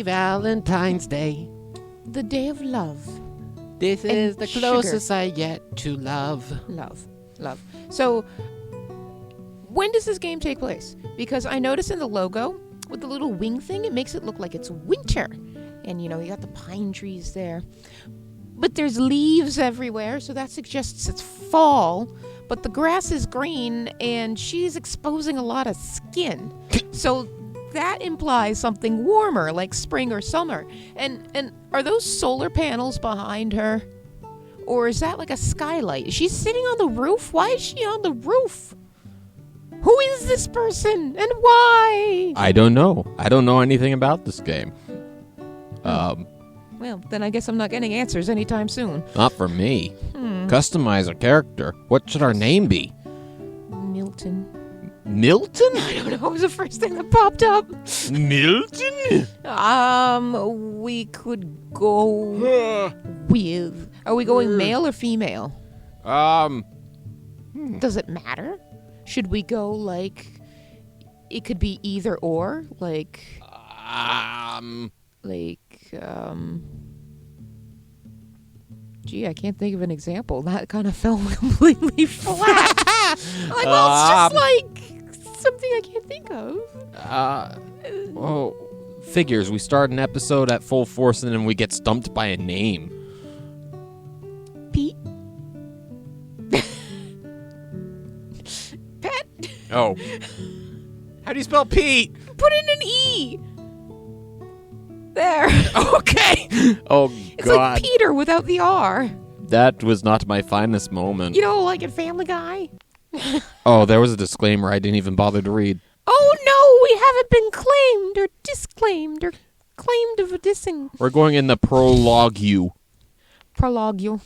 Happy Valentine's Day. The day of love. This And is the sugar. closest I get to love. Love. So, when does this game take place? Because I notice in the logo, with the little wing thing, it makes it look like it's winter. And, you got the pine trees there. But there's leaves everywhere, so that suggests it's fall. But the grass is green, and she's exposing a lot of skin. So that implies something warmer, like spring or summer. And are those solar panels behind her? Or is that like a skylight? She's sitting on the roof? Why is she on the roof? Who is this person, and why? I don't know. I don't know anything about this game. Well, then I guess I'm not getting answers anytime soon. Not for me. Customize a character. What should our name be? Milton. Milton? I don't know. It was the first thing that popped up. Milton? We could go with... Are we going male or female? Does it matter? Should we go, like... It could be either or? Gee, I can't think of an example. That kind of fell completely flat. It's just like something I can't think of. Figures. We start an episode at full force and then we get stumped by a name. Pete? Pet? Oh. How do you spell Pete? Put in an E. There. Okay. Oh, It's God. like Peter without the R. That was not my finest moment. Like in Family Guy. Oh, there was a disclaimer I didn't even bother to read. Oh, no, we haven't been claimed or disclaimed or claimed of a dissing. We're going in the prologue. Prologue.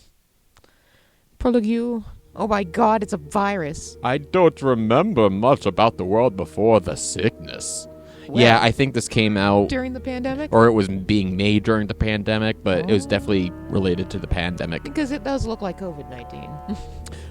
Oh, my God, it's a virus. I don't remember much about the world before the sickness. Well, yeah, I think this came out, during the pandemic? or it was being made during the pandemic, but it was definitely related to the pandemic. Because it does look like COVID-19.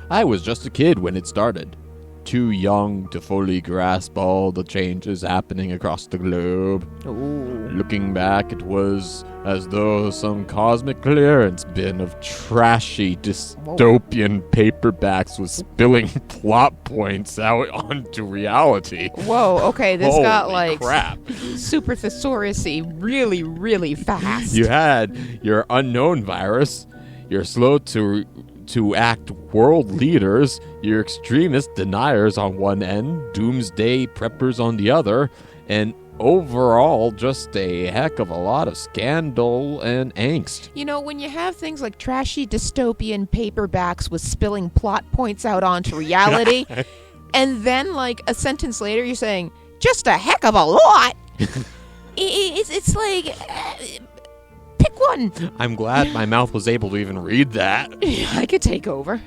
I was just a kid when it started. Too young to fully grasp all the changes happening across the globe. Ooh. Looking back, it was as though some cosmic clearance bin of trashy dystopian paperbacks was spilling plot points out onto reality. Whoa, okay, this got Holy crap. super thesaurus-y really, really fast. You had your unknown virus, your slow to act world leaders, your extremist deniers on one end, doomsday preppers on the other, and overall just a heck of a lot of scandal and angst. When you have things like trashy dystopian paperbacks with spilling plot points out onto reality, and then like a sentence later you're saying, just a heck of a lot, it's like... pick one. I'm glad my mouth was able to even read that. I could take over.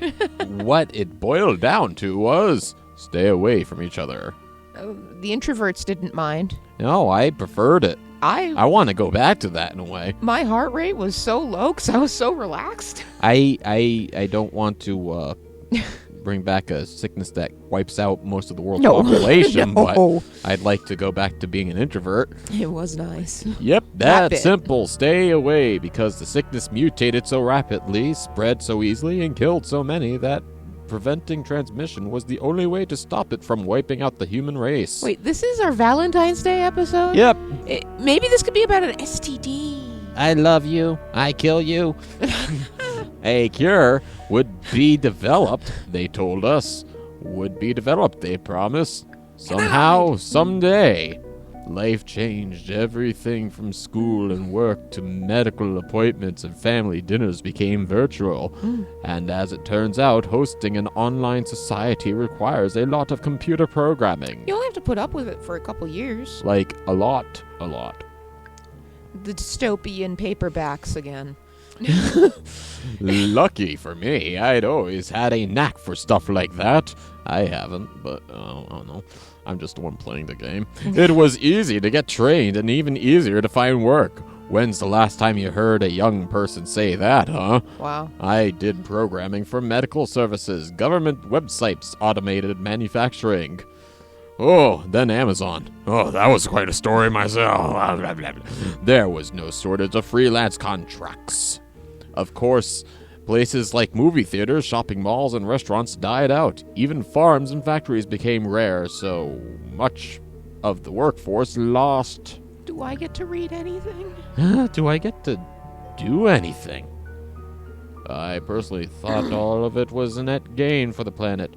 What it boiled down to was stay away from each other. The introverts didn't mind. No, I preferred it. I want to go back to that in a way. My heart rate was so low because I was so relaxed. I don't want to bring back a sickness that wipes out most of the world's population, No. but I'd like to go back to being an introvert. It was nice. Yep, That that's bit. simple. Stay away because the sickness mutated so rapidly, spread so easily, and killed so many that preventing transmission was the only way to stop it from wiping out the human race. Wait, this is our Valentine's Day episode? Yep. Maybe this could be about an STD. I love you. I kill you. A cure would be developed, they told us. Would be developed, they promised. Somehow, someday. Life changed. Everything from school and work to medical appointments and family dinners became virtual. And as it turns out, hosting an online society requires a lot of computer programming. You only have to put up with it for a couple years. Like, a lot. The dystopian paperbacks again. Lucky for me, I'd always had a knack for stuff like that. I haven't, but I don't know. I'm just the one playing the game. It was easy to get trained and even easier to find work. When's the last time you heard a young person say that, huh? Wow. I did programming for medical services, government websites, automated manufacturing. Oh, then Amazon. Oh, that was quite a story myself. There was no shortage of freelance contracts. Of course, places like movie theaters, shopping malls, and restaurants died out. Even farms and factories became rare, so much of the workforce lost. Do I get to read anything? Do I get to do anything? I personally thought all of it was a net gain for the planet.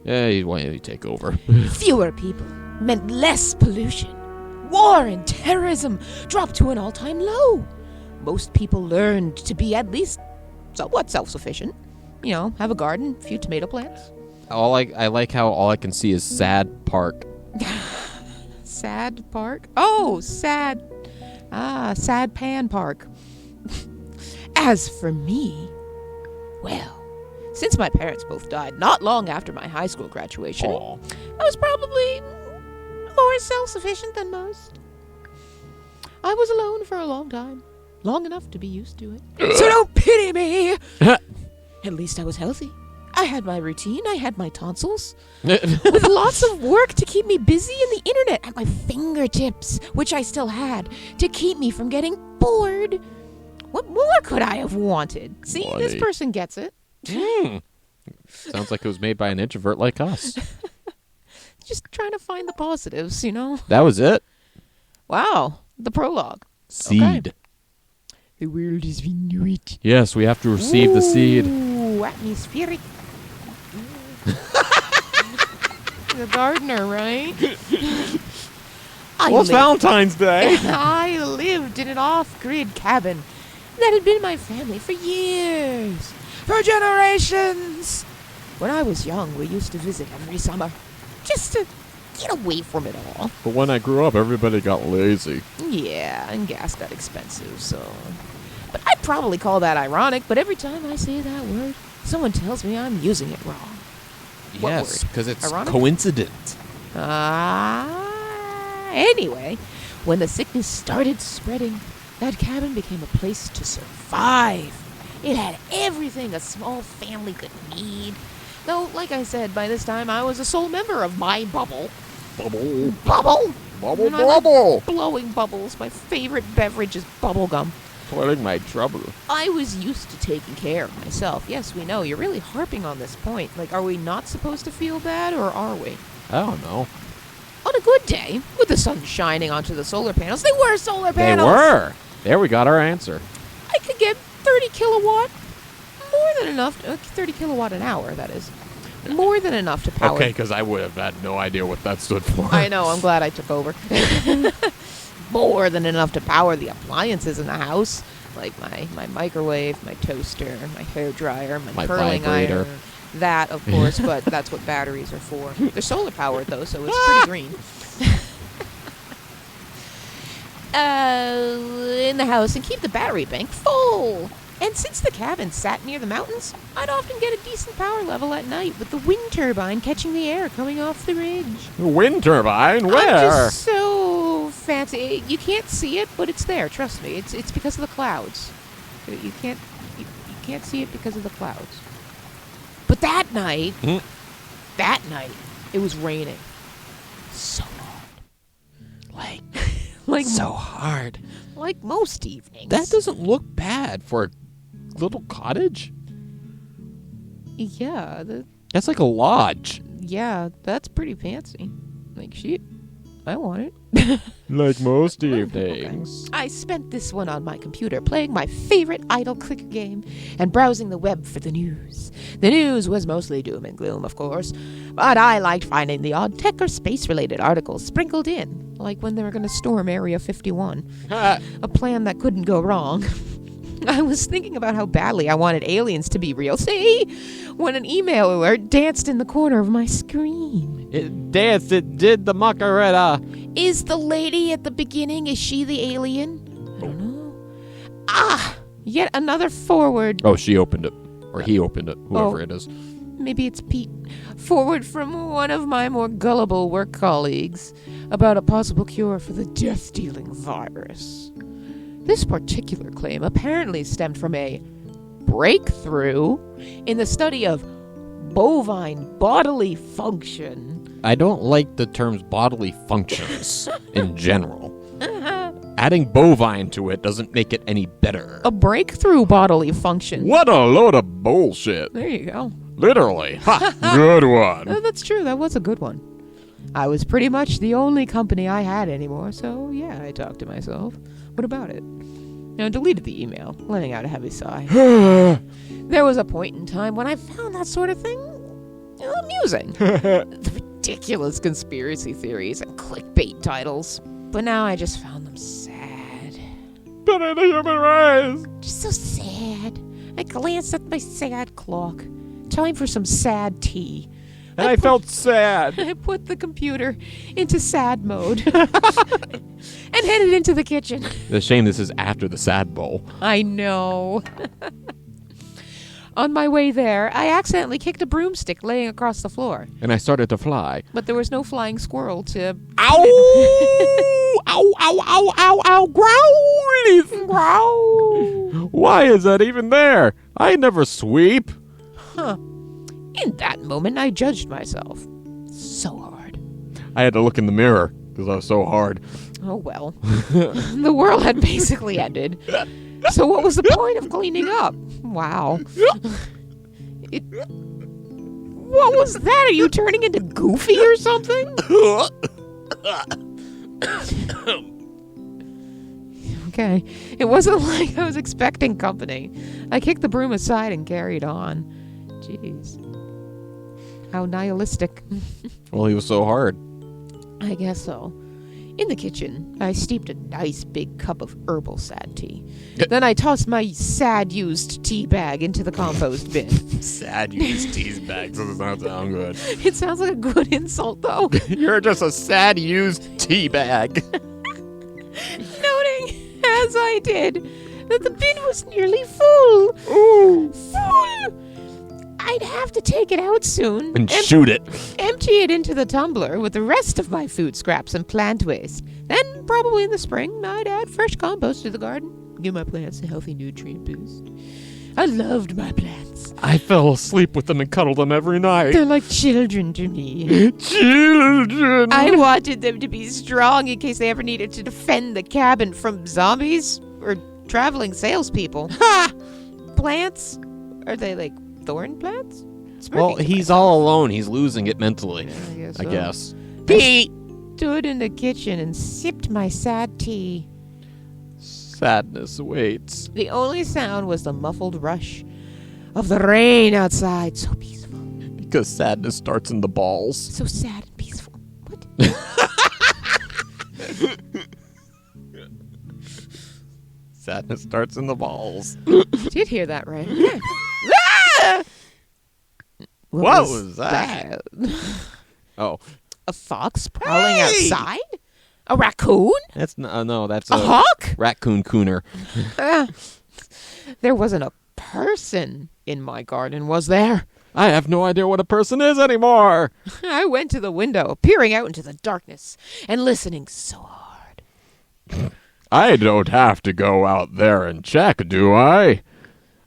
Why don't you take over? Fewer people meant less pollution. War and terrorism dropped to an all-time low. Most people learned to be at least somewhat self-sufficient. You know, have a garden, a few tomato plants. I like how all I can see is sad park. Sad Park? Oh, sad. Sad Pan Park. As for me, well, since my parents both died not long after my high school graduation, Aw. I was probably more self-sufficient than most. I was alone for a long time, long enough to be used to it. So don't pity me! At least I was healthy. I had my routine, I had my tonsils, with lots of work to keep me busy and the internet at my fingertips, which I still had, to keep me from getting bored. What more could I have wanted? See, this Funny. person gets it. Sounds like it was made by an introvert like us. Just trying to find the positives, you know? That was it. Wow, the prologue. Seed. The world as we knew it. Yes, we have to receive the seed. Ooh, atmospheric. The gardener, right? Well, it's Valentine's Day. I lived in an off-grid cabin that had been my family for years, for generations. When I was young, we used to visit every summer, just to get away from it all. But when I grew up, everybody got lazy. Yeah, and gas got expensive, so... But I'd probably call that ironic, but every time I say that word, someone tells me I'm using it wrong. What Yes, word? because it's Ironic? coincident. Anyway, when the sickness started spreading, that cabin became a place to survive. It had everything a small family could need. Though, like I said, by this time I was a sole member of my bubble. Bubble. Bubble? Bubble, And I like bubble. blowing bubbles. My favorite beverage is bubble gum. Toiling my trouble. I was used to taking care of myself. Yes, we know. You're really harping on this point. Like, are we not supposed to feel bad, or are we? I don't know. On a good day, with the sun shining onto the solar panels, they were solar panels! They were. There we got our answer. I could get 30 kilowatt, more than enough, 30 kilowatt an hour, that is. More than enough to power. Okay, because I would have had no idea what that stood for. I know, I'm glad I took over. More than enough to power the appliances in the house, like my microwave, my toaster, my hair dryer, my curling vibrator. iron. That, of course, but that's what batteries are for. They're solar powered though, so it's pretty green. In the house and keep the battery bank full. And since the cabin sat near the mountains, I'd often get a decent power level at night with the wind turbine catching the air coming off the ridge. Wind turbine? Where? I'm just so fancy. You can't see it, but it's there. Trust me. It's because of the clouds. You can't see it because of the clouds. But that night, it was raining. So hard. Like so hard. Like most evenings. That doesn't look bad for a little cottage. Yeah, That's like a lodge. yeah, that's pretty fancy. Like, shit, I want it. Like most evenings. I spent this one on my computer playing my favorite idle clicker game and browsing the web for the news. The news was mostly doom and gloom, of course, but I liked finding the odd tech or space-related articles sprinkled in, like when they were going to storm Area 51, a plan that couldn't go wrong. I was thinking about how badly I wanted aliens to be real, see, when an email alert danced in the corner of my screen. It danced, it did the Macarena. Is the lady at the beginning, is she the alien? I don't know. Yet another forward. Oh, she opened it. Or he opened it, whoever Oh. it is. Maybe it's Pete. Forward from one of my more gullible work colleagues about a possible cure for the death-dealing virus. This particular claim apparently stemmed from a breakthrough in the study of bovine bodily function. I don't like the terms bodily functions in general. Adding bovine to it doesn't make it any better. A breakthrough bodily function. What a load of bullshit. There you go. Literally. Ha! Good one. That's true. That was a good one. I was pretty much the only company I had anymore, so yeah, I talked to myself. What about it? I deleted the email, letting out a heavy sigh. There was a point in time when I found that sort of thing amusing. The ridiculous conspiracy theories and clickbait titles. But now I just found them sad. But in the human race. Just so sad. I glanced at my sad clock. Time for some sad tea. And I felt sad. I put the computer into sad mode and headed into the kitchen. It's a shame this is after the sad bowl. I know. On my way there, I accidentally kicked a broomstick laying across the floor. And I started to fly. But there was no flying squirrel to... Ow! Ow, ow, ow, ow, ow, growl! Growl! Why is that even there? I never sweep. Huh. In that moment, I judged myself. So hard. I had to look in the mirror because I was so hard. Oh, well. The world had basically ended. So what was the point of cleaning up? Wow. What was that? Are you turning into Goofy or something? Okay. It wasn't like I was expecting company. I kicked the broom aside and carried on. Jeez. How nihilistic. Well, he was so hard. I guess so. In the kitchen, I steeped a nice big cup of herbal sad tea. Then I tossed my sad used tea bag into the compost bin. Sad used tea bags does not sound good. It sounds like a good insult, though. You're just a sad used tea bag. Noting, as I did, that the bin was nearly full. Ooh. Full! I'd have to take it out soon. And shoot it. Empty it into the tumbler with the rest of my food scraps and plant waste. Then, probably in the spring, I'd add fresh compost to the garden. Give my plants a healthy nutrient boost. I loved my plants. I fell asleep with them and cuddled them every night. They're like children to me. Children! I wanted them to be strong in case they ever needed to defend the cabin from zombies or traveling salespeople. Ha! Plants? Are they like thorn plants? Well, he's all alone. He's losing it mentally. Yeah, I guess. I stood in the kitchen and sipped my sad tea. Sadness awaits. The only sound was the muffled rush of the rain outside. So peaceful. Because sadness starts in the balls. So sad and peaceful. What? Sadness starts in the balls. Did hear that right? Yeah. Ah! What was that? Oh. A fox prowling outside? A raccoon? That's no, that's A hawk? raccoon cooner. There wasn't a person in my garden, was there? I have no idea what a person is anymore. I went to the window, peering out into the darkness and listening so hard. I don't have to go out there and check, do I?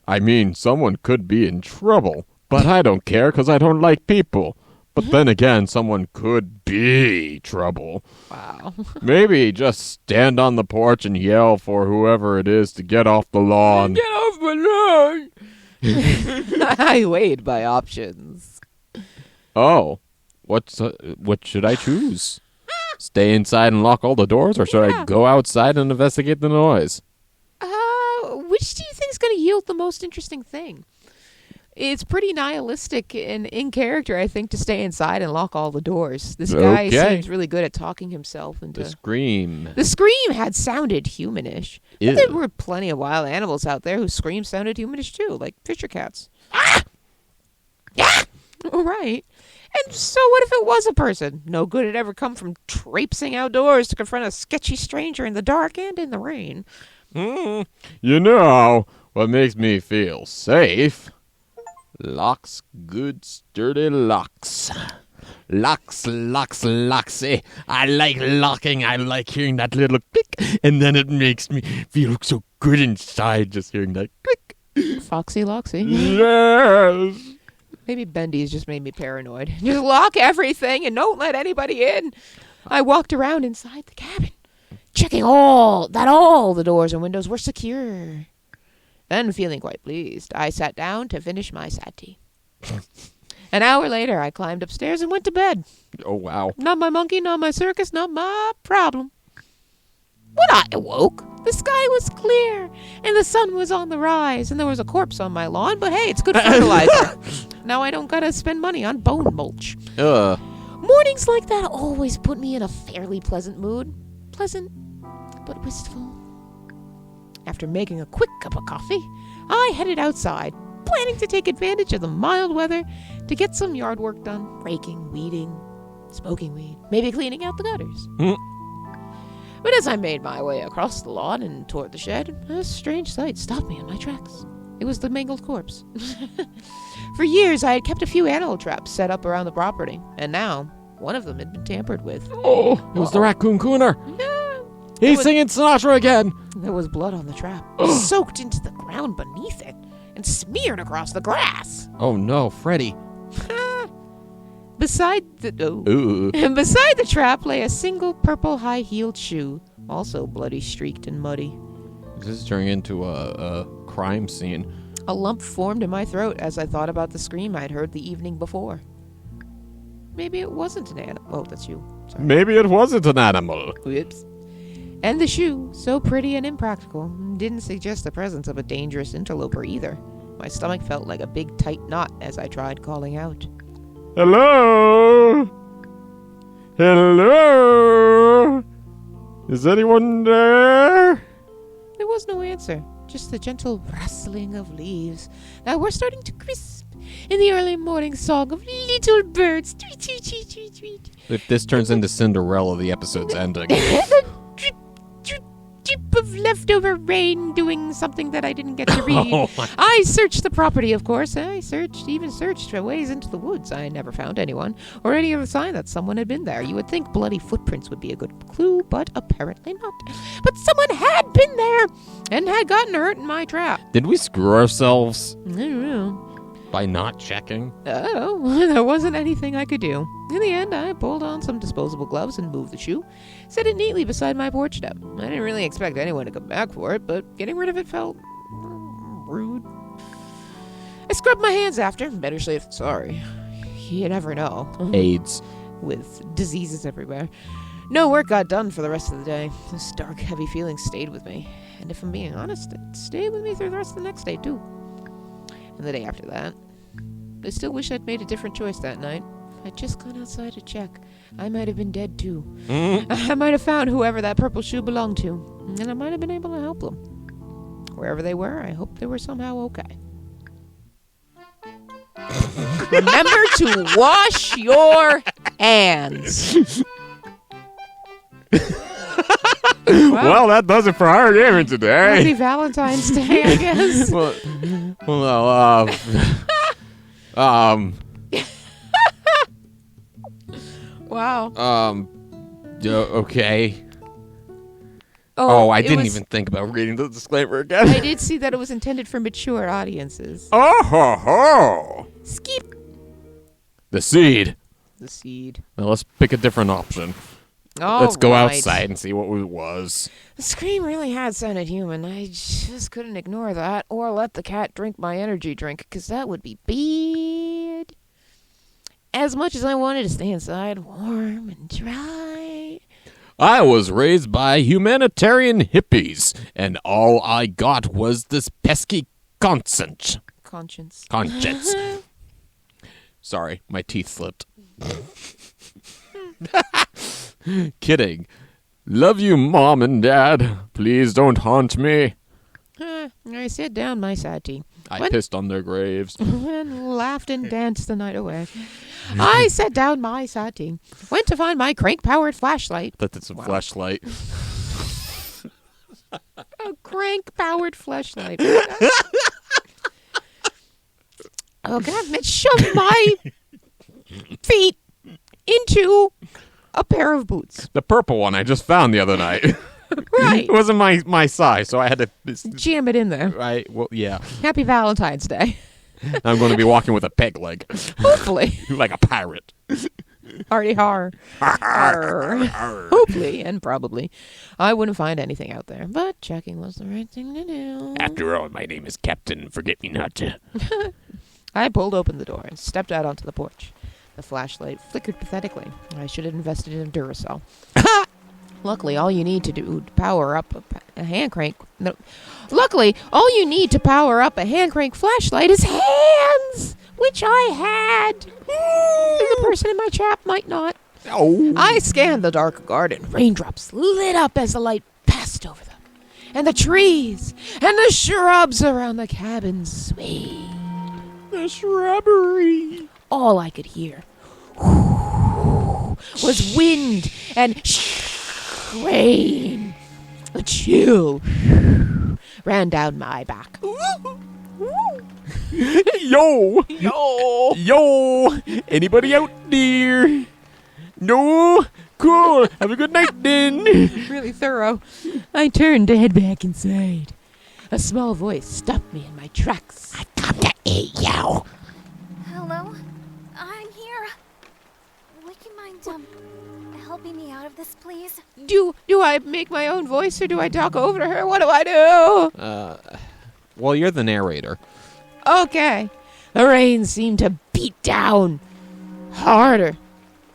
I mean, someone could be in trouble, but I don't care because I don't like people. But then again, someone could be trouble. Wow. Maybe just stand on the porch and yell for whoever it is to get off the lawn. Get off the lawn! I weighed my options. Oh, what should I choose? Stay inside and lock all the doors, or should I go outside and investigate the noise? Which do you think is going to yield the most interesting thing? It's pretty nihilistic and in character, I think, to stay inside and lock all the doors. This guy seems really good at talking himself into... The scream. The scream had sounded humanish. But there were plenty of wild animals out there whose screams sounded humanish too, like fisher cats. Ah! Ah! Right. And so what if it was a person? No good had ever come from traipsing outdoors to confront a sketchy stranger in the dark and in the rain. You know what makes me feel safe? Locks, good sturdy locks. Locks, locks, locks. I like locking. I like hearing that little click, and then it makes me feel so good inside just hearing that click. Foxy Loxy. Yes. Maybe Bendy's just made me paranoid. Just lock everything and don't let anybody in. I walked around inside the cabin, checking all the doors and windows were secure. Then, feeling quite pleased, I sat down to finish my sati. An hour later, I climbed upstairs and went to bed. Oh, wow. Not my monkey, not my circus, not my problem. When I awoke, the sky was clear, and the sun was on the rise, and there was a corpse on my lawn, but hey, it's good fertilizer. Now I don't gotta spend money on bone mulch. Mornings like that always put me in a fairly pleasant mood. Pleasant, but wistful. After making a quick cup of coffee, I headed outside, planning to take advantage of the mild weather to get some yard work done, raking, weeding, smoking weed, maybe cleaning out the gutters. But as I made my way across the lawn and toward the shed, a strange sight stopped me in my tracks. It was the mangled corpse. For years, I had kept a few animal traps set up around the property, and now one of them had been tampered with. Oh, it was the raccoon cooner. No, He's singing Sinatra again. there was blood on the trap, soaked into the ground beneath it, and smeared across the grass. Oh, no, Freddy. Beside the trap lay a single purple high-heeled shoe, also bloody, streaked, and muddy. This is turning into a crime scene. A lump formed in my throat as I thought about the scream I'd heard the evening before. Maybe it wasn't an animal. Oh, that's you. Sorry. Maybe it wasn't an animal. Whoops. And the shoe, so pretty and impractical, didn't suggest the presence of a dangerous interloper either. My stomach felt like a big tight knot as I tried calling out. Hello? Hello? Is anyone there? There was no answer, just the gentle rustling of leaves that were starting to crisp in the early morning song of little birds. Tweet, tweet, tweet, tweet, tweet. If this turns into Cinderella, the episode's ending. And a drip, drip, drip of leftover rain doing something that I didn't get to read. Oh, my. I searched the property, of course. I even searched for ways into the woods. I never found anyone or any other sign that someone had been there. You would think bloody footprints would be a good clue, but apparently not. But someone had been there and had gotten hurt in my trap. Did we screw ourselves I don't know. by not checking? Oh, there wasn't anything I could do. In the end, I pulled on some disposable gloves and moved the shoe, set it neatly beside my porch step. I didn't really expect anyone to come back for it, but getting rid of it felt rude. I scrubbed my hands after. Better safe than sorry. You never know. AIDS. With diseases everywhere. No work got done for the rest of the day. This dark, heavy feeling stayed with me. And if I'm being honest, it stayed with me through the rest of the next day, too. And the day after that. I still wish I'd made a different choice that night. If I'd just gone outside to check, I might have been dead, too. I might have found whoever that purple shoe belonged to, and I might have been able to help them. Wherever they were, I hope they were somehow okay. Remember to wash your hands. Well, that does it for our gaming today. Happy Valentine's Day, I guess. Wow. Okay. Oh, I didn't even think about reading the disclaimer again. I did see that it was intended for mature audiences. Oh ho ho! Skip. The seed. The seed. Now let's pick a different option. Let's go outside and see what it was. The scream really had sounded human. I just couldn't ignore that or let the cat drink my energy drink, because that would be bad. As much as I wanted to stay inside, warm and dry. I was raised by humanitarian hippies, and all I got was this pesky conscience. Conscience. Sorry, my teeth slipped. Kidding. Love you, Mom and Dad. Please don't haunt me. I set down my sati. I pissed on their graves. And laughed and danced the night away. I set down my sati. Went to find my crank-powered flashlight. That's a flashlight. A crank-powered flashlight. Okay, it shoved my feet into a pair of boots. The purple one I just found the other night. Right. It wasn't my size, so I had to Jam it in there. Right. Well, yeah. Happy Valentine's Day. I'm going to be walking with a peg leg, Hopefully. like a pirate. Hardy har. Arr. Hopefully and probably. I wouldn't find anything out there, but checking was the right thing to do. After all, my name is Captain Forget-Me-Not. I pulled open the door and stepped out onto the porch. The flashlight flickered pathetically. I should have invested in a Duracell. Luckily, all you need to do to power up a hand crank. No. Luckily, all you need to power up a hand crank flashlight is hands, which I had. The person in my trap might not. Oh. I scanned the dark garden. Raindrops lit up as the light passed over them, and the trees and the shrubs around the cabin swayed. The shrubbery. All I could hear was wind and rain. A chill ran down my back. Yo! Yo! Anybody out there? No? Cool. Have a good night then. Really thorough. I turned to head back inside. A small voice stopped me in my tracks. I come to eat you. Hello? I'm here. Would you mind, helping me out of this, please? Do I make my own voice or do I talk over to her? What do I do? Well, you're the narrator. Okay. The rain seemed to beat down harder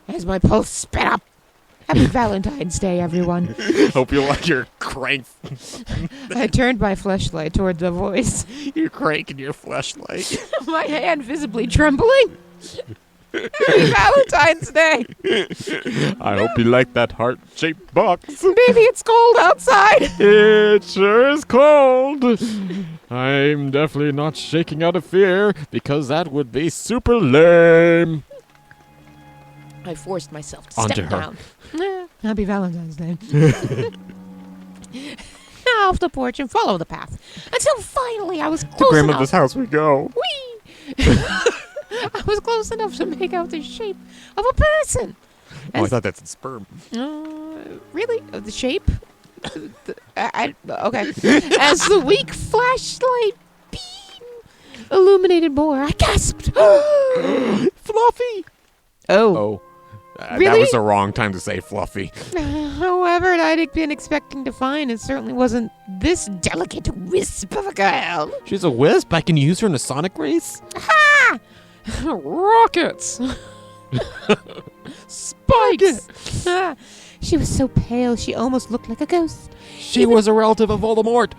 as my pulse sped up. Happy Valentine's Day, everyone. Hope you like your crank. I turned my flashlight toward the voice, You're cranking your flashlight. my hand visibly trembling. Happy Valentine's Day. I hope you like that heart-shaped box. Maybe it's cold outside. It sure is cold. I'm definitely not shaking out of fear because that would be super lame. I forced myself to Onto step her. down. Happy Valentine's Day. Off the porch and follow the path until finally I was To close grandmother's enough. house we go. Whee! I was close enough to make out the shape of a person. Oh, I thought that's sperm. Really? The shape? Okay. As the weak flashlight beam illuminated more, I gasped. Fluffy. Oh. Oh. That Really? was the wrong time to say fluffy. However, I'd been expecting to find it certainly wasn't this delicate wisp of a girl. She's a wisp? I can use her in a Sonic race? Ha! Rockets! Spikes! She was so pale, she almost looked like a ghost. She was a relative of Voldemort.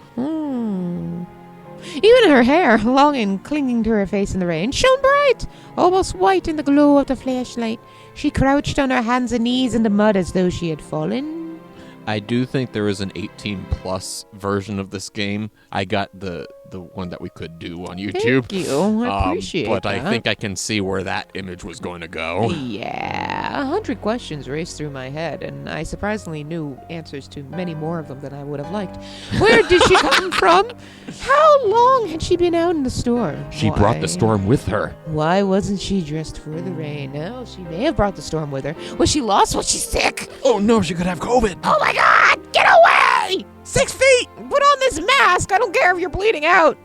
Even her hair, long and clinging to her face in the rain, shone bright, almost white in the glow of the flashlight. She crouched on her hands and knees in the mud as though she had fallen. I do think there is an 18-plus version of this game. I got the one that we could do on YouTube. Thank you. I appreciate but that. I think I can see where that image was going to go. Yeah, 100 questions raced through my head, and I surprisingly knew answers to many more of them than I would have liked. Where did she come from? How long had she been out in the storm? She brought the storm with her. Why wasn't she dressed for the rain? No, she may have brought the storm with her. Was she lost? Was she sick? Oh no, she could have COVID. Oh my God! Get away! 6 feet! Put on this mask! I don't care if you're bleeding out!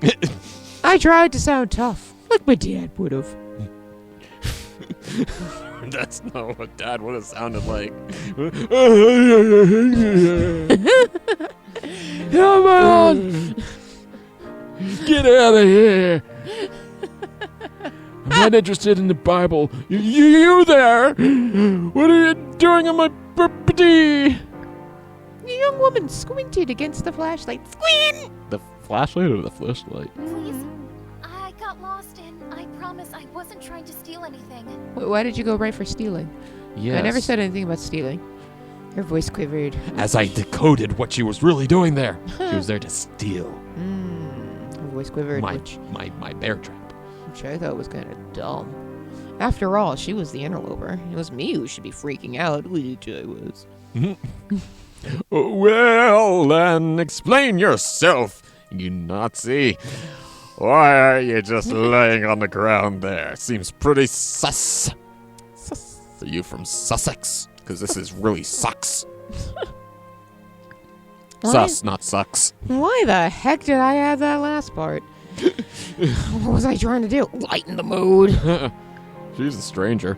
I tried to sound tough, like my dad would have. That's not what Dad would have sounded like. Come on! Get out of here! I'm not interested in the Bible. You there? What are you doing on my property? The young woman squinted against the flashlight. Squint! The flashlight or the flashlight? Please? I got lost and I promise I wasn't trying to steal anything. Why did you go right for stealing? Yes. I never said anything about stealing. Her voice quivered. As I decoded what she was really doing there. She was there to steal Her voice quivered, my bear trap. which I thought was kind of dumb. After all, she was the interloper. It was me who should be freaking out, which I was. Well, then, explain yourself, you Nazi. Why are you just laying on the ground there? Seems pretty sus. Are you from Sussex? Because this is really sucks. Why? Sus, not sucks. Why the heck did I add that last part? What was I trying to do? Lighten the mood. She's a stranger.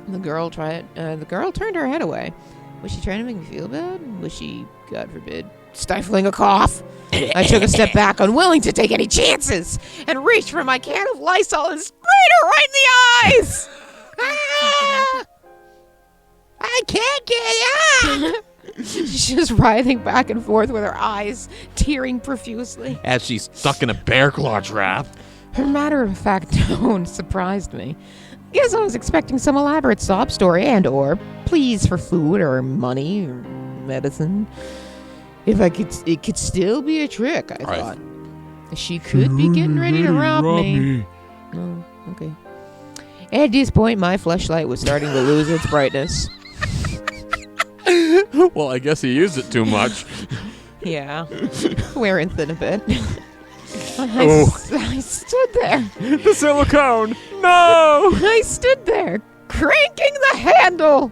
The girl turned her head away. Was she trying to make me feel bad? Was she, God forbid, stifling a cough? I took a step back, unwilling to take any chances, and reached for my can of Lysol and sprayed her right in the eyes. Ah! I can't get out. She was writhing back and forth with her eyes tearing profusely. As she's stuck in a bear claw trap. Her matter-of-fact tone surprised me. Guess I was expecting some elaborate sob story or pleas for food or money or medicine. It could still be a trick, I thought. She could be getting ready to rob me. Oh, okay. At this point, my fleshlight was starting to lose its brightness. Well, I guess he used it too much. Yeah. Wearing thin a bit. I stood there. The silicone! No! I stood there, cranking the handle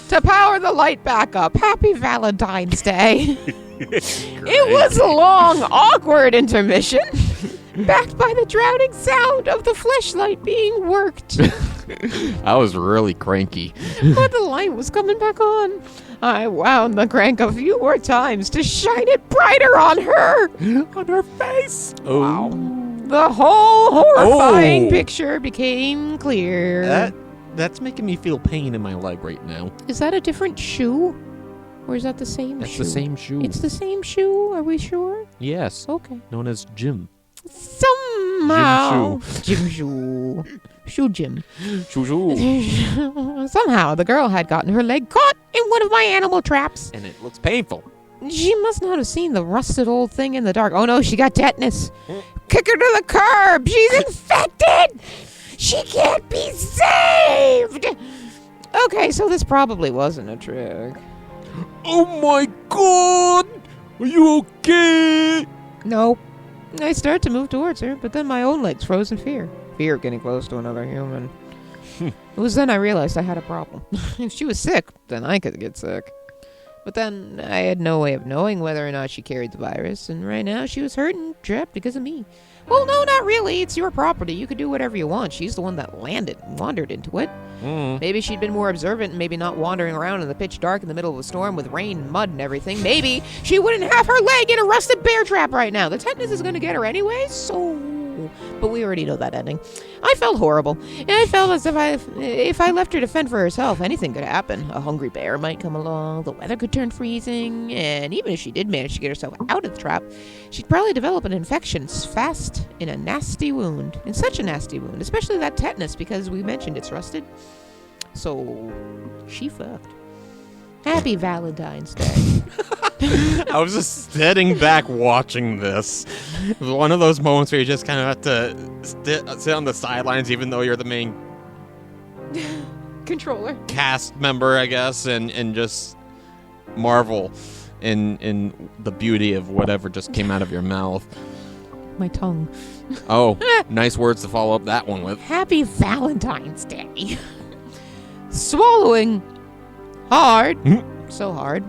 to power the light back up. Happy Valentine's Day. It was a long, awkward intermission, backed by the drowning sound of the fleshlight being worked. I was really cranky. But the light was coming back on. I wound the crank a few more times to shine it brighter on her. On her face. Wow. The whole horrifying picture became clear. That's making me feel pain in my leg right now. Is that a different shoe? Or is that the same That's shoe? the same shoe. It's the same shoe? Are we sure? Yes. Okay. Known as Jim. Somehow. Jim shoe. Shoe Jim. Choo-choo. Somehow the girl had gotten her leg caught in one of my animal traps. And it looks painful. She must not have seen the rusted old thing in the dark. Oh no, she got tetanus. Kick her to the curb. She's infected. She can't be saved. Okay, so this probably wasn't a trick. Oh my god! Are you okay? Nope. I start to move towards her, but then my own legs froze in fear. Fear of getting close to another human. It was then I realized I had a problem. If she was sick, then I could get sick. But then I had no way of knowing whether or not she carried the virus, and right now she was hurt and trapped because of me. Well, no, not really. It's your property. You could do whatever you want. She's the one that wandered into it. Maybe she'd been more observant and maybe not wandering around in the pitch dark in the middle of a storm with rain and mud and everything. Maybe she wouldn't have her leg in a rusted bear trap right now. The tetanus is going to get her anyway, so... But we already know that ending. I felt horrible. And I felt as if I left her to fend for herself, anything could happen. A hungry bear might come along, the weather could turn freezing, and even if she did manage to get herself out of the trap, she'd probably develop an infection fast in a nasty wound. In such a nasty wound, especially that tetanus, because we mentioned it's rusted. So, she fucked. Happy Valentine's Day. I was just sitting back watching this. It was one of those moments where you just kind of have to sit on the sidelines, even though you're the main Controller. cast member, I guess, and just marvel in the beauty of whatever just came out of your mouth. My tongue. Oh, nice words to follow up that one with. Happy Valentine's Day. Swallowing hard. So hard.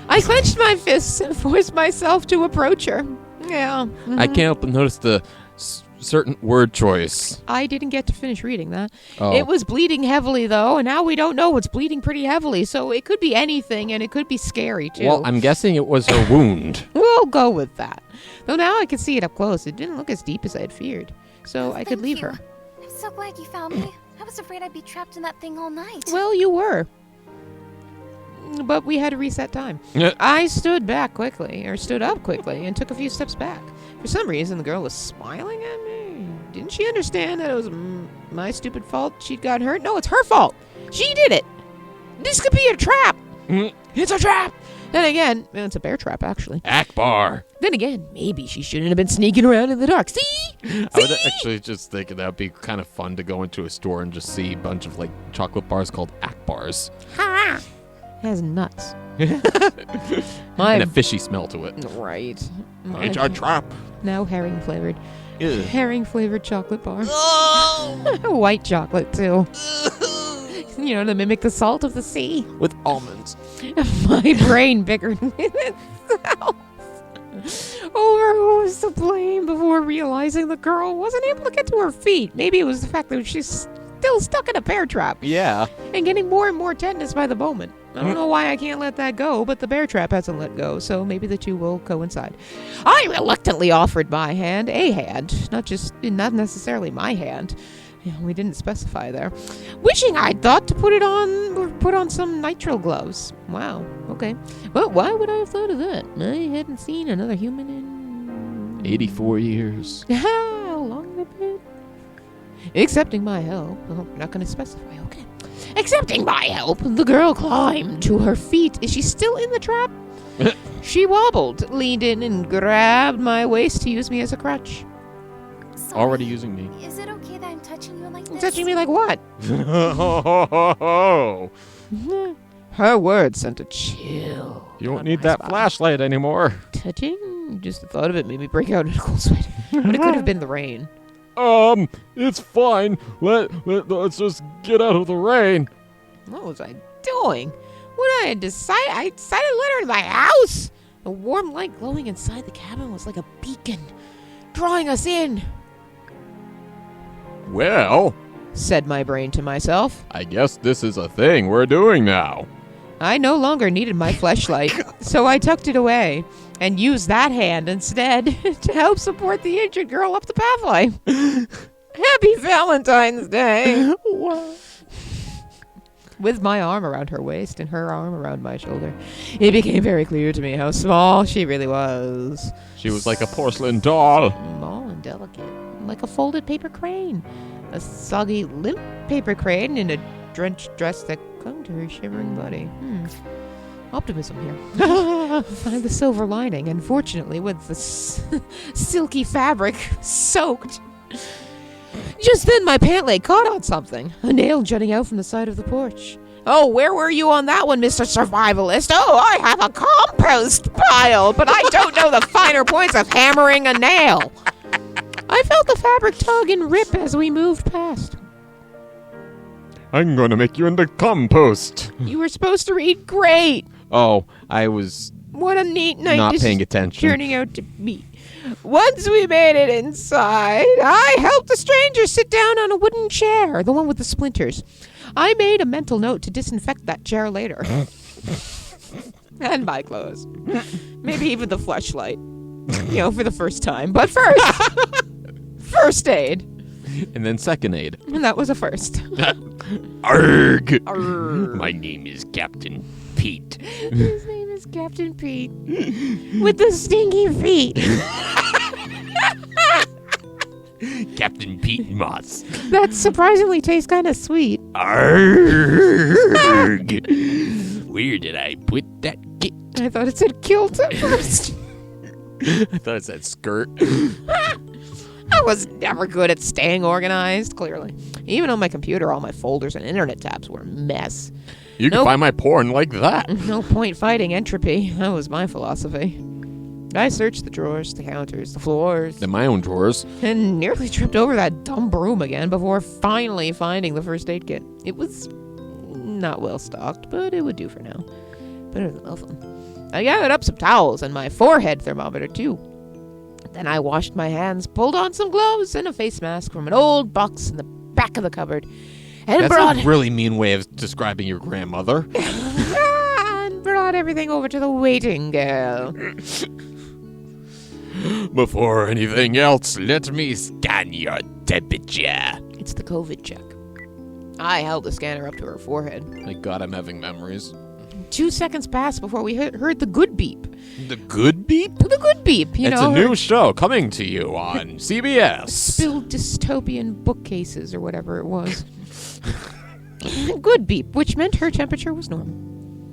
I clenched my fists and forced myself to approach her. Yeah. I can't help but notice the certain word choice. I didn't get to finish reading that. Oh. It was bleeding heavily, though, and now we don't know what's bleeding pretty heavily, so it could be anything, and it could be scary, too. Well, I'm guessing it was her wound. We'll go with that. Though now I can see it up close. It didn't look as deep as I had feared, so I could leave her. I'm so glad you found me. I was afraid I'd be trapped in that thing all night. Well, you were. But we had to reset time. I stood up quickly, and took a few steps back. For some reason, the girl was smiling at me. Didn't she understand that it was my stupid fault she'd got hurt? No, it's her fault. She did it. This could be a trap. It's a trap. Then again, it's a bear trap, actually. Akbar. Then again, maybe she shouldn't have been sneaking around in the dark. See? I was actually just thinking that would be kind of fun to go into a store and just see a bunch of, like, chocolate bars called Akbars. Ha! Has nuts. And a fishy smell to it. Right. It's a trap. Now herring flavored. Ew. Herring flavored chocolate bar. White chocolate, too. You know, to mimic the salt of the sea. With almonds. My brain bigger than itself. over who was to blame before realizing the girl wasn't able to get to her feet. Maybe it was the fact that she's still stuck in a bear trap Yeah. and getting more and more tetanus by the moment. I don't know why I can't let that go, but the bear trap hasn't let go, so maybe the two will coincide. I reluctantly offered my hand, a hand, not necessarily my hand. Yeah, we didn't specify there. Wishing I'd thought to put on some nitrile gloves. Wow, okay. Well, why would I have thought of that? I hadn't seen another human in 84 years. how long had it been? Accepting my help. Oh, we're not going to specify, okay. Accepting my help, the girl climbed to her feet. Is she still in the trap? She wobbled, leaned in, and grabbed my waist to use me as a crutch. Sorry. Already using me. Is it okay that I'm touching you like this? Touching me like what? Oh, Her words sent a chill. you don't down need my that spine. flashlight anymore. Touching? Just the thought of it made me break out in a cold sweat. But it could have been the rain. It's fine. Let's just get out of the rain. What was I doing? I decided to let her into my house. The warm light glowing inside the cabin was like a beacon, drawing us in, Well, said my brain to myself. I guess this is a thing we're doing now. I no longer needed my fleshlight, so I tucked it away and used that hand instead to help support the injured girl up the pathway. Happy Valentine's Day! With my arm around her waist and her arm around my shoulder, it became very clear to me how small she really was. She was like a porcelain doll. Small and delicate, like a folded paper crane. A soggy, limp paper crane in a drenched dress that clung to her shivering body. Optimism here. Find the silver lining, and fortunately with the silky fabric soaked. Just then my pant leg caught on something, a nail jutting out from the side of the porch. Oh, where were you on that one, Mr. Survivalist? Oh, I have a compost pile, but I don't know the finer points of hammering a nail. I felt the fabric tug and rip as we moved past. I'm gonna make you into compost. You were supposed to read great. Oh, I was What a neat night not this paying is attention. turning out to be. Once we made it inside, I helped the stranger sit down on a wooden chair, the one with the splinters. I made a mental note to disinfect that chair later. And my clothes. Maybe even the fleshlight. For the first time. But first, first aid. And then second aid. And that was a first. Arg! Arr. My name is Captain Pete. His name is Captain Pete. With the stinky feet. Captain Pete Moss. That surprisingly tastes kind of sweet. Arg! Where did I put that kit? I thought it said kilt at first. I thought it said skirt. I was never good at staying organized, clearly. Even on my computer, all my folders and internet tabs were a mess. You can Nope. find my porn like that. No point fighting entropy. That was my philosophy. I searched the drawers, the counters, the floors, In my own drawers. and nearly tripped over that dumb broom again before finally finding the first aid kit. It was not well stocked, but it would do for now. Better than nothing. I gathered up some towels and my forehead thermometer, too. Then I washed my hands, pulled on some gloves and a face mask from an old box in the back of the cupboard, and That's brought a really mean way of describing your grandmother. and brought everything over to the waiting girl. Before anything else, let me scan your temperature. It's the COVID check. I held the scanner up to her forehead. My God, I'm having memories. 2 seconds passed before we heard the good beep. The Good Beep? The good beep, It's a new show coming to you on CBS. spilled dystopian bookcases or whatever it was. Good beep, which meant her temperature was normal.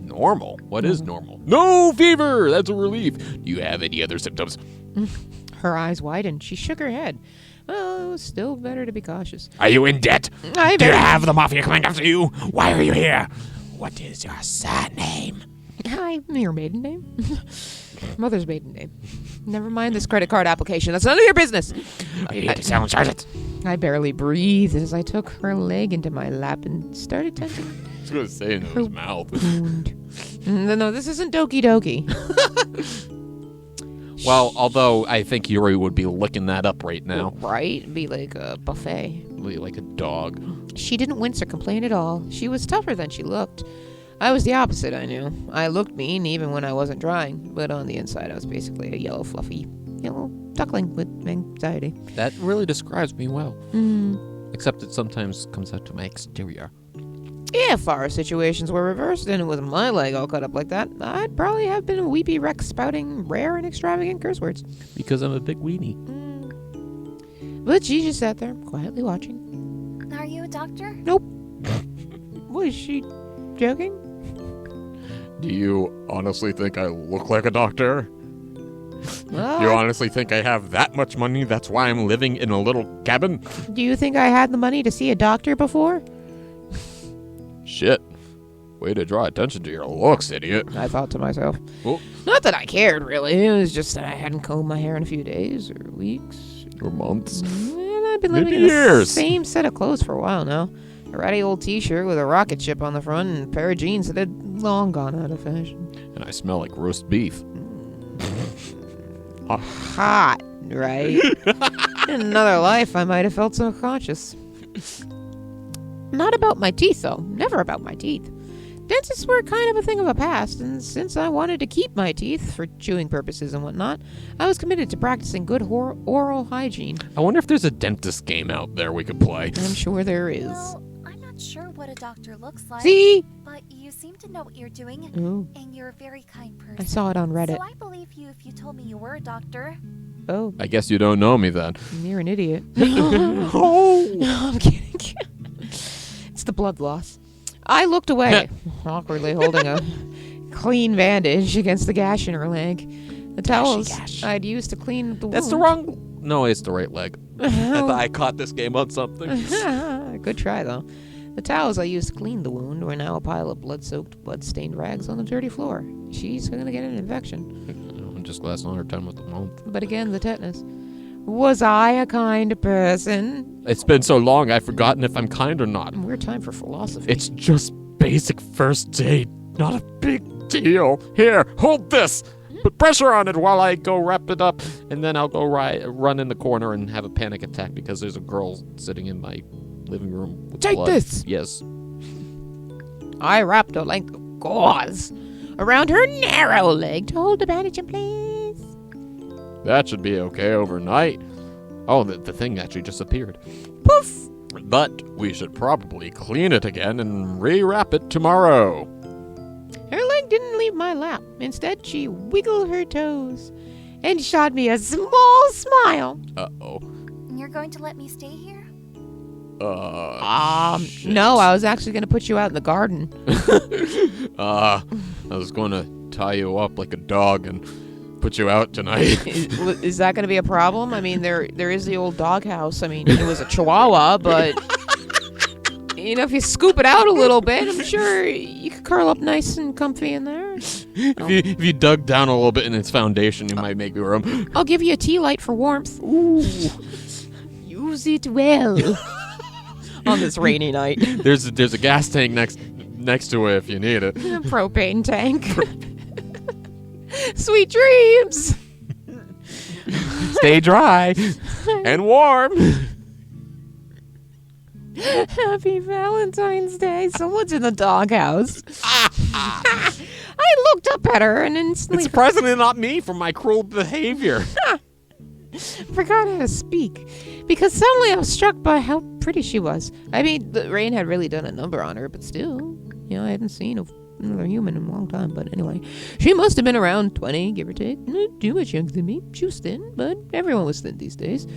Normal? What is normal? No fever! That's a relief. Do you have any other symptoms? Her eyes widened. She shook her head. Well, it was still better to be cautious. Are you in debt? I Do you bet- have the mafia coming after you? Why are you here? What is your surname? Hi, your maiden name? Mother's maiden name. Never mind this credit card application. That's none of your business. Are you here to sell and charge it? I barely breathed as I took her leg into my lap and started touching I was going to say in his mouth. wound. No, this isn't Doki Doki. Well, although I think Yuri would be licking that up right now. Right? It'd be like a buffet. Like a dog. She didn't wince or complain at all. She was tougher than she looked. I was the opposite, I knew. I looked mean even when I wasn't trying, but on the inside I was basically a yellow, fluffy, duckling with anxiety. That really describes me well. Mm. Except it sometimes comes out to my exterior. If our situations were reversed and it was my leg all cut up like that, I'd probably have been a weepy wreck spouting rare and extravagant curse words. Because I'm a big weenie. But she just sat there, quietly watching. Are you a doctor? Nope. Was she joking? Do you honestly think I look like a doctor? Well, You honestly think I have that much money? That's why I'm living in a little cabin? do you think I had the money to see a doctor before? Shit. Way to draw attention to your looks, idiot. I thought to myself. Oh. Not that I cared, really. It was just that I hadn't combed my hair in a few days or weeks. Or months. And I've been living Maybe in the years. same set of clothes for a while now. A ratty old t-shirt with a rocket ship on the front and a pair of jeans that had long gone out of fashion. And I smell like roast beef. Hot, right? In another life, I might have felt so conscious. Not about my teeth, though. Never about my teeth. Dentists were kind of a thing of a past, and since I wanted to keep my teeth for chewing purposes and whatnot, I was committed to practicing good oral hygiene. I wonder if there's a dentist game out there we could play. I'm sure there is. Well, I'm not sure what a doctor looks like. See? But you seem to know what you're doing, Oh, and you're a very kind person. I saw it on Reddit. So I believe you if you told me you were a doctor. Oh, I guess you don't know me then. you're an idiot. Oh! No, I'm kidding. It's the blood loss. I looked away, awkwardly holding a clean bandage against the gash in her leg. The towels gash. I'd used to clean the wound. That's the wrong... No, it's the right leg. I thought I caught this game on something. Good try, though. The towels I used to clean the wound were now a pile of blood-soaked, blood-stained rags on the dirty floor. She's going to get an infection. I'm just glad it's not her time of the month. But again, the tetanus. Was I a kind person? It's been so long, I've forgotten if I'm kind or not. Weird time for philosophy. It's just basic first date, not a big deal. Here, hold this. Put pressure on it while I go wrap it up, and then I'll go run in the corner and have a panic attack because there's a girl sitting in my living room with Take blood. this! Yes. I wrapped a length of gauze around her narrow leg to hold the bandage in place. That should be okay overnight. Oh, the thing actually just appeared. Poof! But we should probably clean it again and rewrap it tomorrow. Her leg didn't leave my lap. Instead, she wiggled her toes and shot me a small smile. Uh-oh. And you're going to let me stay here? Shit. No, I was actually going to put you out in the garden. I was going to tie you up like a dog and put you out tonight. Is that going to be a problem? I mean, there is the old doghouse. I mean, it was a chihuahua, but if you scoop it out a little bit, I'm sure you could curl up nice and comfy in there. If you dug down a little bit in its foundation, you might make room. I'll give you a tea light for warmth. Ooh. Use it well. On this rainy night. There's a gas tank next to it if you need it. A propane tank. Sweet dreams. Stay dry and warm. Happy Valentine's Day. Someone's in the doghouse. I looked up at her and instantly It's surprisingly not me for my cruel behavior. forgot how to speak. Because suddenly I was struck by how pretty she was. I mean, the rain had really done a number on her, but still, I hadn't seen another human in a long time. But anyway, she must have been around 20, give or take. Not too much younger than me. She was thin, but everyone was thin these days.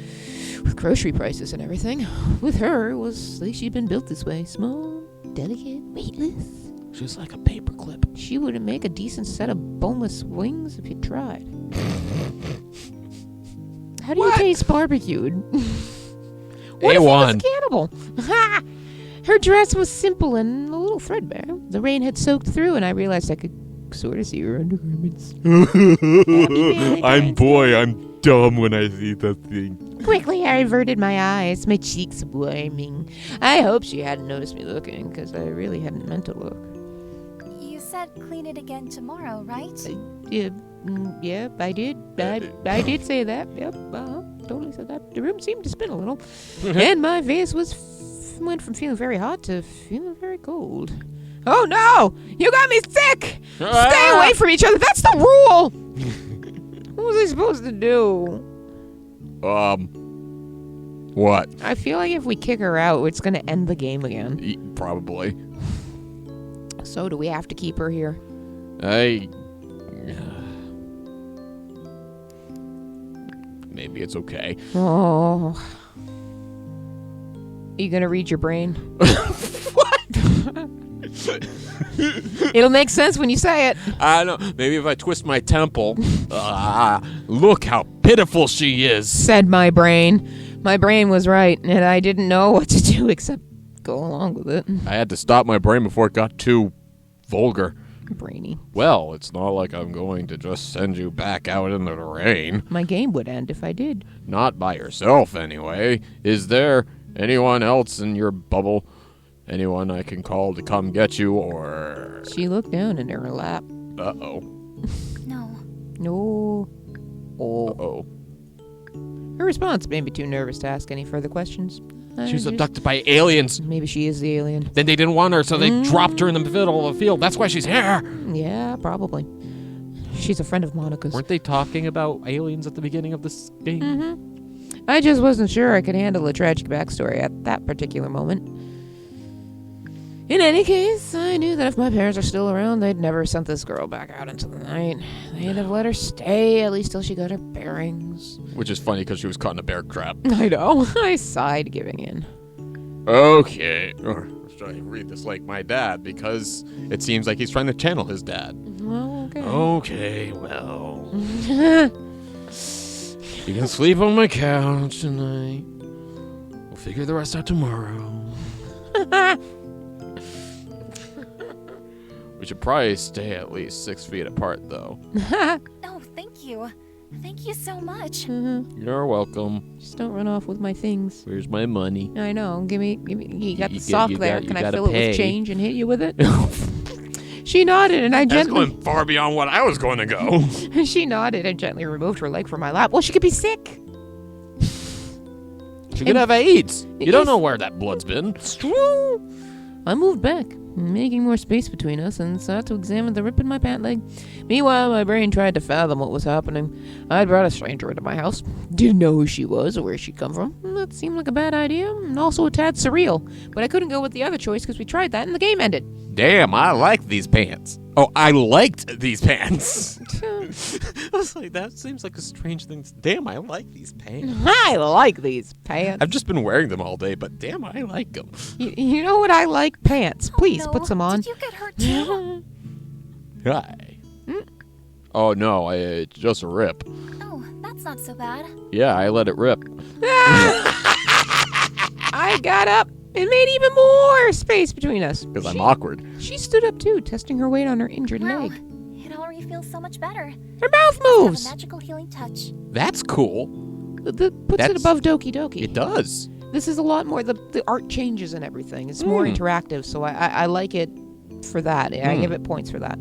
With grocery prices and everything. With her, it was like she'd been built this way. Small, delicate, weightless. She's like a paperclip. She would make a decent set of boneless wings if you tried. How do you taste barbecued? What if he was a cannibal? Ha! Her dress was simple and a little threadbare. The rain had soaked through, and I realized I could sort of see her undergarments. I'm dumb when I see that thing. Quickly, I averted my eyes, my cheeks warming. I hope she hadn't noticed me looking, because I really hadn't meant to look. You said clean it again tomorrow, right? Yeah, I did. I did say that. Yep, totally said that. The room seemed to spin a little, and my face went from feeling very hot to feeling very cold. Oh no! You got me sick! Stay away from each other. That's the rule. What was I supposed to do? What? I feel like if we kick her out, it's going to end the game again. Probably. So do we have to keep her here? Maybe it's okay. Oh. Are you going to read your brain? What? It'll make sense when you say it. I don't know. Maybe if I twist my temple. Look how pitiful she is. Said my brain. My brain was right, and I didn't know what to do except go along with it. I had to stop my brain before it got too vulgar. Brainy. Well, it's not like I'm going to just send you back out in the rain. My game would end if I did. Not by yourself, anyway. Is there anyone else in your bubble? Anyone I can call to come get you, or... She looked down in her lap. Uh-oh. No. No. Oh. Uh-oh. Her response made me too nervous to ask any further questions. She was abducted by aliens. Maybe she is the alien. Then they didn't want her, so they dropped her in the middle of the field. That's why she's here. Yeah, probably. She's a friend of Monica's. Weren't they talking about aliens at the beginning of this game? Mm-hmm. I just wasn't sure I could handle a tragic backstory at that particular moment. In any case, I knew that if my parents are still around, they'd never sent this girl back out into the night. They'd have let her stay, at least till she got her bearings. Which is funny because she was caught in a bear trap. I know. I sighed, giving in. Okay. I was trying to read this like my dad because it seems like he's trying to channel his dad. Well, okay. Okay, well. You can sleep on my couch tonight. We'll figure the rest out tomorrow. We should probably stay at least 6 feet apart, though. Oh, thank you. Thank you so much. You're welcome. Just don't run off with my things. Where's my money? I know. Give me. You got You the get- sock you there. got- Can you I gotta fill it pay. with change and hit you with it? She nodded, and I That's gently. going far beyond what I was going to go. She nodded and gently removed her leg from my lap. Well, she could be sick. She could have AIDS. You don't Yes. know where that blood's been. It's true. I moved back, making more space between us, and sought to examine the rip in my pant leg. Meanwhile, my brain tried to fathom what was happening. I'd brought a stranger into my house. Didn't know who she was or where she'd come from. That seemed like a bad idea, and also a tad surreal. But I couldn't go with the other choice because we tried that and the game ended. Damn, I like these pants. Oh, I liked these pants. I was like, that seems like a strange thing. Damn, I like these pants. I like these pants. I've just been wearing them all day, but damn, I like them. You know what? I like pants. Please Oh, no. put some on. Did you get hurt too? Hi. Oh, no, it's just a rip. Oh, that's not so bad. Yeah, I let it rip. I got up and made even more space between us. Because I'm awkward. She stood up too, testing her weight on her injured Wow, leg. it already feels so much better. Her mouth Have a moves. magical healing touch. That's cool. Puts it That's- above Doki Doki. It does. This is a lot more. The art changes and everything. It's more interactive, so I like it for that. I give it points for that.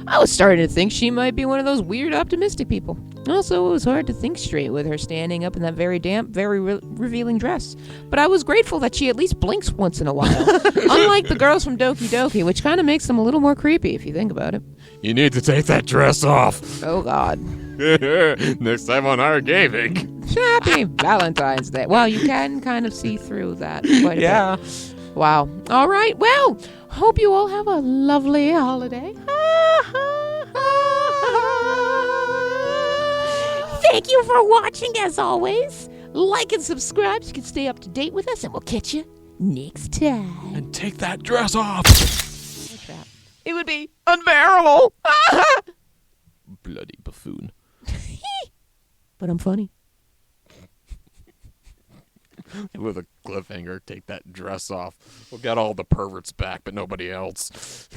I was starting to think she might be one of those weird optimistic people. Also, it was hard to think straight with her standing up in that very damp, very revealing dress. But I was grateful that she at least blinks once in a while. Unlike the girls from Doki Doki, which kind of makes them a little more creepy if you think about it. You need to take that dress off. Oh, God. Next time on our gaming. Happy Valentine's Day. Well, you can kind of see through that quite a bit. Wow. All right. Well, hope you all have a lovely holiday. Thank you for watching, as always. Like and subscribe so you can stay up to date with us, and we'll catch you next time. And take that dress off. It would be unbearable. Bloody buffoon. But I'm funny. With a cliffhanger, take that dress off. We'll get all the perverts back, but nobody else.